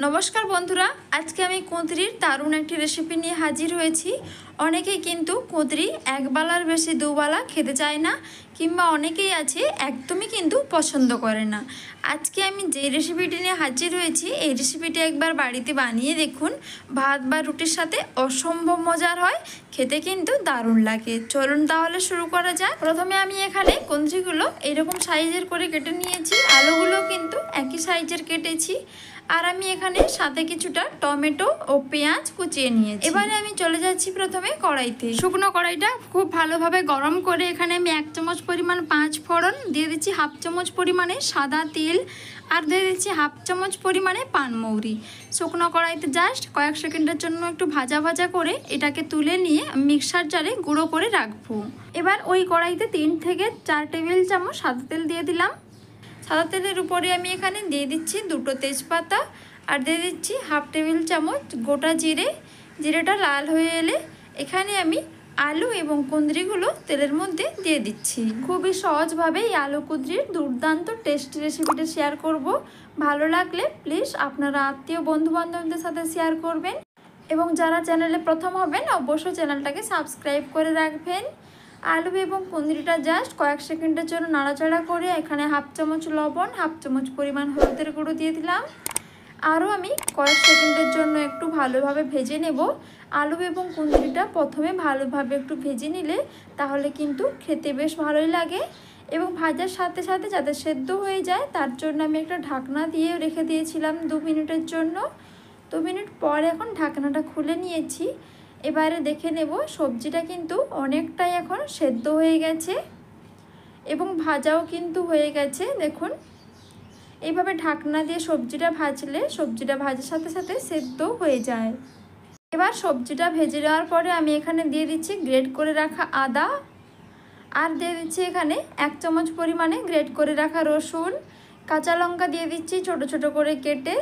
নমস্কার বন্ধুরা, আজকে আমি কুঁদরির দারুণ একটি রেসিপি নিয়ে হাজির হয়েছি। অনেকেই কিন্তু কুঁদরি একবেলার বেশি দুবেলা খেতে চায় না, কিংবা অনেকেই আছে একদমই কিন্তু পছন্দ করে না। আজকে আমি যে রেসিপিটি নিয়ে হাজির হয়েছি, এই রেসিপিটি একবার বাড়িতে বানিয়ে দেখুন। ভাত বা রুটির সাথে অসম্ভব মজার হয়, খেতে কিন্তু দারুণ লাগে। চলুন তাহলে শুরু করা যাক। প্রথমে আমি এখানে কুঁদরিগুলো এরকম সাইজের করে কেটে নিয়েছি, আলুগুলো কিন্তু একই সাইজের কেটেছি। আর আমি এখানে সাথে কিছুটা টমেটো ও পেঁয়াজ কুচিয়ে নিয়েছি। এবারে আমি চলে যাচ্ছি প্রথমে কড়াইতে। শুকনো কড়াইটা খুব ভালোভাবে গরম করে এখানে আমি 1 চামচ পরিমাণ 5 ফোড়ন দিয়ে দিচ্ছি, 1/2 চামচ পরিমাণে সাদা তেল, আর দিয়ে দিচ্ছি 1/2 চামচ পরিমাণে পানমৌরি। শুকনো কড়াইতে জাস্ট কয়েক সেকেন্ডের জন্য একটু ভাজা ভাজা করে এটাকে তুলে নিয়ে মিক্সার জারে গুঁড়ো করে রাখবো। এবার ওই কড়াইতে 3 থেকে 4 টেবিল চামচ সাদা তেল দিয়ে দিলাম। সাদা তেলের উপরে আমি এখানে দিয়ে দিচ্ছি 2টো তেজপাতা, আর দিয়ে দিচ্ছি 1/2 টেবিল চামচ গোটা জিরে। জিরেটা লাল হয়ে এলে এখানে আমি আলু এবং কুঁদরিগুলো তেলের মধ্যে দিয়ে দিচ্ছি। খুবই সহজভাবে এই আলু কুঁদরির দুর্দান্ত টেস্টি রেসিপিটা শেয়ার করব। ভালো লাগলে প্লিজ আপনারা আত্মীয় বন্ধু বান্ধবদের সাথে শেয়ার করবেন, এবং যারা চ্যানেলে প্রথম হবেন অবশ্যই চ্যানেলটাকে সাবস্ক্রাইব করে রাখবেন। আলু এবং কুঁদরিটা জাস্ট কয়েক সেকেন্ডের জন্য নাড়াচাড়া করে এখানে 1/2 চামচ লবণ, 1/2 চামচ পরিমাণ হলুদের গুঁড়ো দিয়ে দিলাম। আরও আমি কয়েক সেকেন্ডের জন্য একটু ভালোভাবে ভেজে নেব। আলু এবং কুঁদরিটা প্রথমে ভালোভাবে একটু ভেজে নিলে তাহলে কিন্তু খেতে বেশ ভালোই লাগে, এবং ভাজার সাথে সাথে যাতে সেদ্ধ হয়ে যায় তার জন্য আমি একটা ঢাকনা দিয়ে রেখে দিয়েছিলাম 2 মিনিটের জন্য। 2 মিনিট পর এখন ঢাকনাটা খুলে নিয়েছি। এবারে দেখে নেব সবজিটা কিন্তু অনেকটাই এখন সেদ্ধ হয়ে গেছে এবং ভাজাও কিন্তু হয়ে গেছে। দেখুন, এইভাবে ঢাকনা দিয়ে সবজিটা ভাজলে সবজিটা ভাজার সাথে সাথে সেদ্ধ হয়ে যায়। এবার সবজিটা ভেজে নেওয়ার পরে আমি এখানে দিয়ে দিচ্ছি গ্রেট করে রাখা আদা, আর দিয়ে দিচ্ছি এখানে 1 চামচ পরিমাণে গ্রেট করে রাখা রসুন। কাঁচা লঙ্কা দিয়ে দিচ্ছি ছোট ছোট করে কেটে।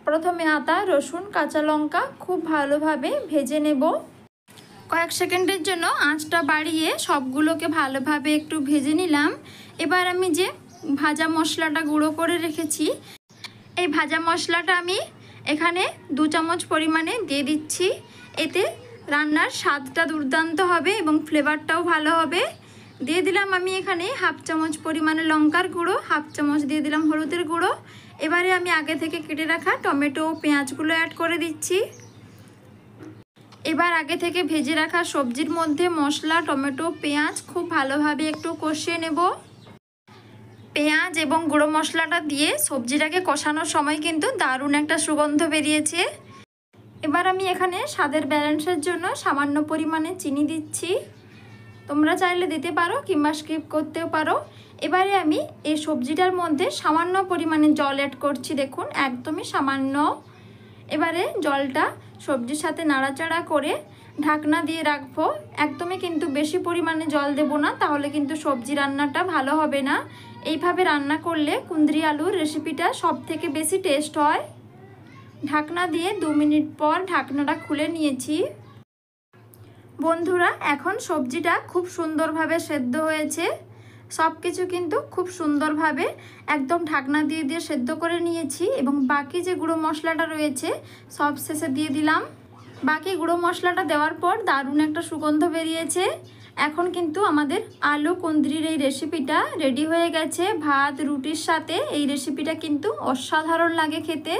প্রথমে আদা, রসুন, কাঁচা লঙ্কা খুব ভালোভাবে ভেজে নেব। কয়েক সেকেন্ডের জন্য আঁচটা বাড়িয়ে সবগুলোকে ভালোভাবে একটু ভেজে নিলাম। এবার আমি যে ভাজা মশলাটা গুঁড়ো করে রেখেছি, এই ভাজা মশলাটা আমি এখানে 2 চামচ পরিমাণে দিয়ে দিচ্ছি। এতে রান্নার স্বাদটা দুর্দান্ত হবে এবং ফ্লেভারটাও ভালো হবে। দিয়ে দিলাম আমি এখানে 1/2 চামচ পরিমাণে লঙ্কার গুঁড়ো, 1/2 চামচ দিয়ে দিলাম হলুদের গুঁড়ো। এবারে আমি আগে থেকে কেটে রাখা টমেটো ও পেঁয়াজগুলো অ্যাড করে দিচ্ছি। এবার আগে থেকে ভেজে রাখা সবজির মধ্যে মশলা, টমেটো, পেঁয়াজ খুব ভালোভাবে একটু কষিয়ে নেব। পেঁয়াজ এবং গুঁড়ো মশলাটা দিয়ে সবজিটাকে কষানোর সময় কিন্তু দারুণ একটা সুগন্ধ বেরিয়েছে। এবার আমি এখানে স্বাদের ব্যালেন্সের জন্য সামান্য পরিমাণে চিনি দিচ্ছি। তোমরা চাইলে দিতে পারো কিংবা স্কিপ করতেও পারো। এবারে আমি এই সবজিটার মধ্যে সামান্য পরিমাণে জল অ্যাড করছি, দেখুন একদমই সামান্য। এবারে জলটা সবজির সাথে নাড়াচাড়া করে ঢাকনা দিয়ে রাখবো। একদমই কিন্তু বেশি পরিমাণে জল দেব না, তাহলে কিন্তু সবজি রান্নাটা ভালো হবে না। এইভাবে রান্না করলে কুঁদরি আলুর রেসিপিটা সব থেকে বেশি টেস্ট হয়। ঢাকনা দিয়ে 2 মিনিট পর ঢাকনাটা খুলে নিয়েছি। বন্ধুরা, এখন সবজিটা খুব সুন্দরভাবে সেদ্ধ হয়েছে। সব কিছু কিন্তু খুব সুন্দরভাবে একদম ঢাকনা দিয়ে দিয়ে সেদ্ধ করে নিয়েছি, এবং বাকি যে গুঁড়ো মশলাটা রয়েছে সব শেষে দিয়ে দিলাম। বাকি গুঁড়ো মশলাটা দেওয়ার পর দারুণ একটা সুগন্ধ বেরিয়েছে। এখন কিন্তু আমাদের আলু কুঁদরির এই রেসিপিটা রেডি হয়ে গেছে। ভাত রুটির সাথে এই রেসিপিটা কিন্তু অসাধারণ লাগে খেতে।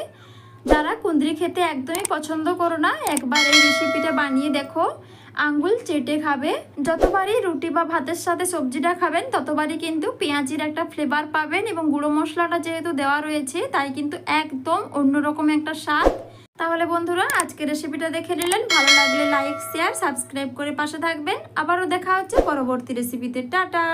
যারা কুঁদরি খেতে একদমই পছন্দ করো না, একবার এই রেসিপিটা বানিয়ে দেখো, আঙ্গুল চেটে খাবে। যতবারই রুটি বা ভাতের সাথে সবজিটা খাবেন ততবারই কিন্তু পেঁয়াজির একটা ফ্লেভার পাবেন, এবং গুঁড়ো মশলাটা যেহেতু দেওয়া রয়েছে তাই কিন্তু একদম অন্যরকম একটা স্বাদ। তাহলে বন্ধুরা, আজকে রেসিপিটা দেখে নিলেন, ভালো লাগলে লাইক, শেয়ার, সাবস্ক্রাইব করে পাশে থাকবেন। আবারও দেখা হচ্ছে পরবর্তী রেসিপিতে। টাটা।